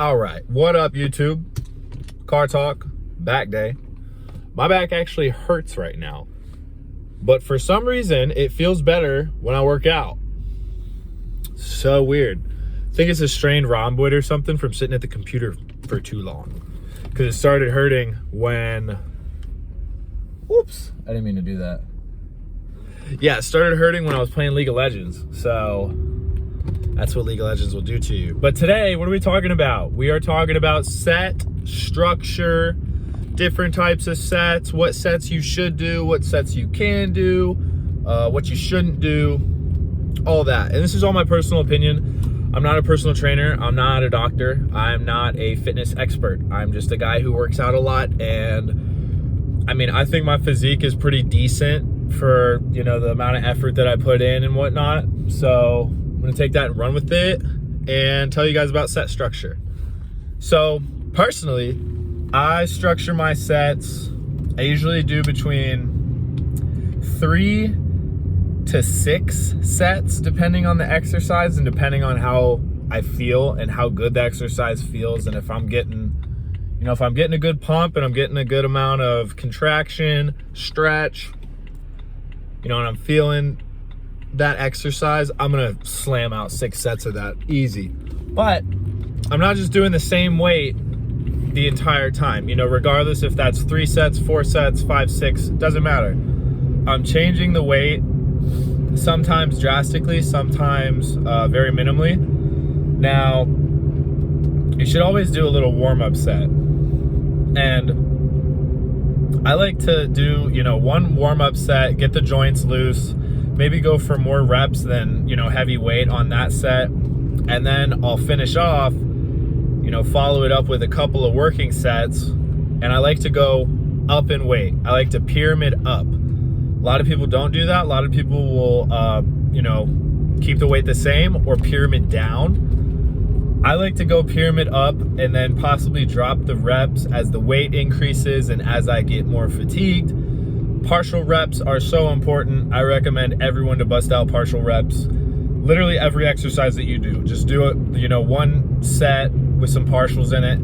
All right, what up YouTube? Car talk, back day. My back actually hurts right now, but for some reason it feels better when I work out. So weird. I think it's a strained rhomboid or something from sitting at the computer for too long, because it started hurting when, whoops, I didn't mean to do that. Yeah, it started hurting when I was playing League of Legends. So that's what League of Legends will do to you. But today, what are we talking about? We are talking about set structure, different types of sets, what sets you should do, what sets you can do, what you shouldn't do, all that. And this is all my personal opinion. I'm not a personal trainer. I'm not a doctor. I'm not a fitness expert. I'm just a guy who works out a lot. And I mean, I think my physique is pretty decent for, you know, the amount of effort that I put in and whatnot. So I'm gonna take that and run with it and tell you guys about set structure. So personally, I structure my sets, I usually do between 3 to 6 sets, depending on the exercise and depending on how I feel and how good the exercise feels. And if I'm getting, you know, if I'm getting a good pump and I'm getting a good amount of contraction, stretch, you know, and I'm feeling that exercise, I'm gonna slam out 6 sets of that easy. But I'm not just doing the same weight the entire time, you know, regardless if that's 3 sets, 4 sets, 5, 6, doesn't matter. I'm changing the weight, sometimes drastically, sometimes very minimally. Now, you should always do a little warm-up set. And I like to do, you know, one warm-up set, get the joints loose, maybe go for more reps than, you know, heavy weight on that set. And then I'll finish off, you know, follow it up with a couple of working sets. And I like to go up in weight. I like to pyramid up. A lot of people don't do that. A lot of people will, you know, keep the weight the same or pyramid down. I like to go pyramid up and then possibly drop the reps as the weight increases and as I get more fatigued. Partial reps are so important. I recommend everyone to bust out partial reps. Literally every exercise that you do, just do it, you know, one set with some partials in it.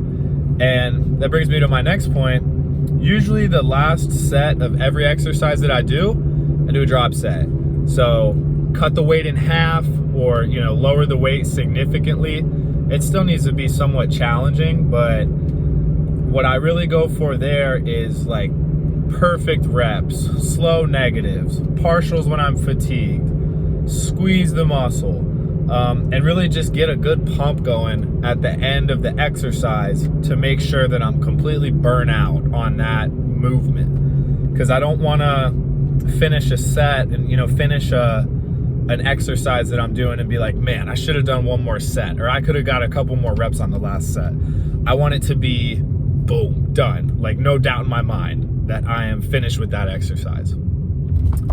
And that brings me to my next point. Usually the last set of every exercise that I do a drop set. So cut the weight in half or, you know, lower the weight significantly. It still needs to be somewhat challenging, but what I really go for there is like perfect reps, slow negatives, partials when I'm fatigued, squeeze the muscle, and really just get a good pump going at the end of the exercise to make sure that I'm completely burnt out on that movement. Because I don't want to finish a set and, you know, finish an exercise that I'm doing and be like, man, I should have done one more set, or I could have got a couple more reps on the last set. I want it to be boom, done. Like no doubt in my mind that I am finished with that exercise.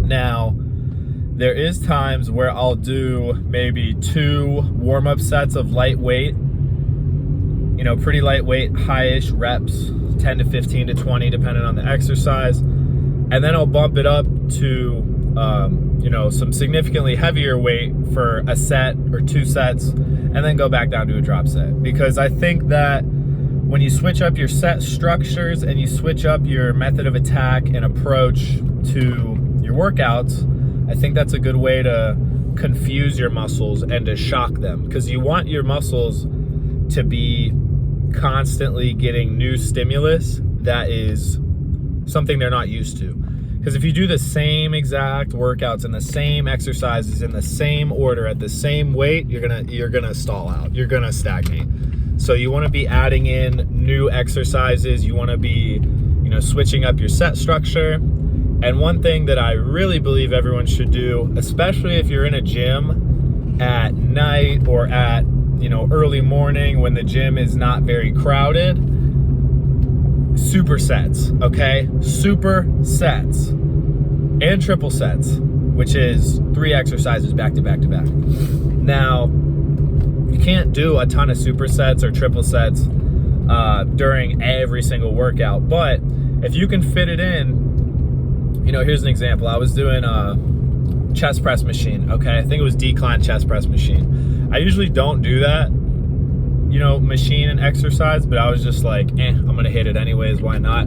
Now, there is times where I'll do maybe 2 warm-up sets of lightweight, you know, pretty lightweight, high-ish reps, 10 to 15 to 20, depending on the exercise. And then I'll bump it up to, you know, some significantly heavier weight for a set or 2 sets, and then go back down to a drop set. Because I think that when you switch up your set structures and you switch up your method of attack and approach to your workouts, I think that's a good way to confuse your muscles and to shock them. Because you want your muscles to be constantly getting new stimulus that is something they're not used to. Because if you do the same exact workouts and the same exercises in the same order at the same weight, you're gonna stall out. You're gonna stagnate. So you want to be adding in new exercises. You want to be, you know, switching up your set structure. And one thing that I really believe everyone should do, especially if you're in a gym at night or at, you know, early morning when the gym is not very crowded, supersets, okay? Supersets and triple sets, which is 3 exercises back to back to back. Now, you can't do a ton of supersets or triple sets during every single workout, but if you can fit it in, you know, here's an example. I was doing a chest press machine, okay? I think it was decline chest press machine. I usually don't do that, you know, machine and exercise, but I was just like, I'm gonna hit it anyways, why not?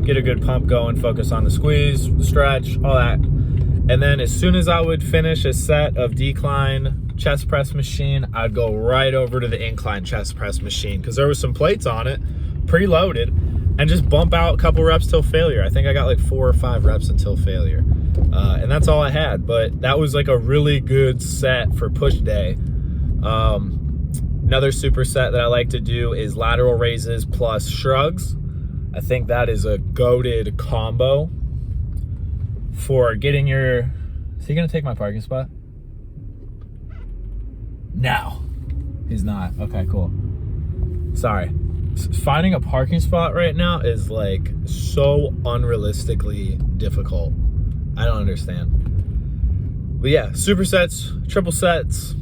Get a good pump going, focus on the squeeze, the stretch, all that. And then as soon as I would finish a set of decline chest press machine, I'd go right over to the incline chest press machine, because there was some plates on it, preloaded, and just bump out a couple reps till failure. I think I got like 4 or 5 reps until failure. And that's all I had, but that was like a really good set for push day. Another superset that I like to do is lateral raises plus shrugs. I think that is a goated combo for getting your... Is he gonna take my parking spot? No, he's not. Okay, cool. Sorry. Finding a parking spot right now is like so unrealistically difficult. I don't understand. But yeah, supersets, triple sets.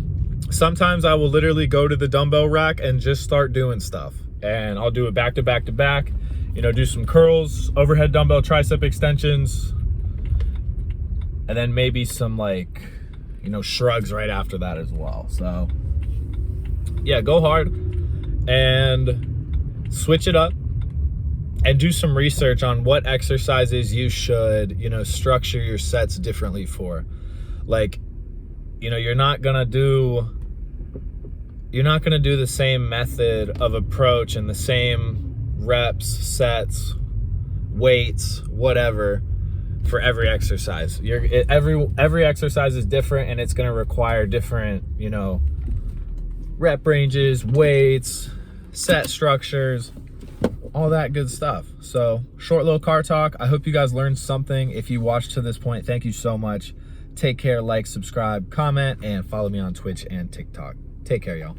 Sometimes I will literally go to the dumbbell rack and just start doing stuff. And I'll do it back to back to back. You know, do some curls, overhead dumbbell tricep extensions, and then maybe some like, you know, shrugs right after that as well. So yeah, go hard and switch it up and do some research on what exercises you should, you know, structure your sets differently for. Like, you know, you're not gonna do the same method of approach and the same reps, sets, weights, whatever for every exercise. Every exercise is different, and it's gonna require different, you know, rep ranges, weights, set structures, all that good stuff. So short little car talk. I hope you guys learned something. If you watched to this point, thank you so much. Take care, like, subscribe, comment, and follow me on Twitch and TikTok. Take care, y'all.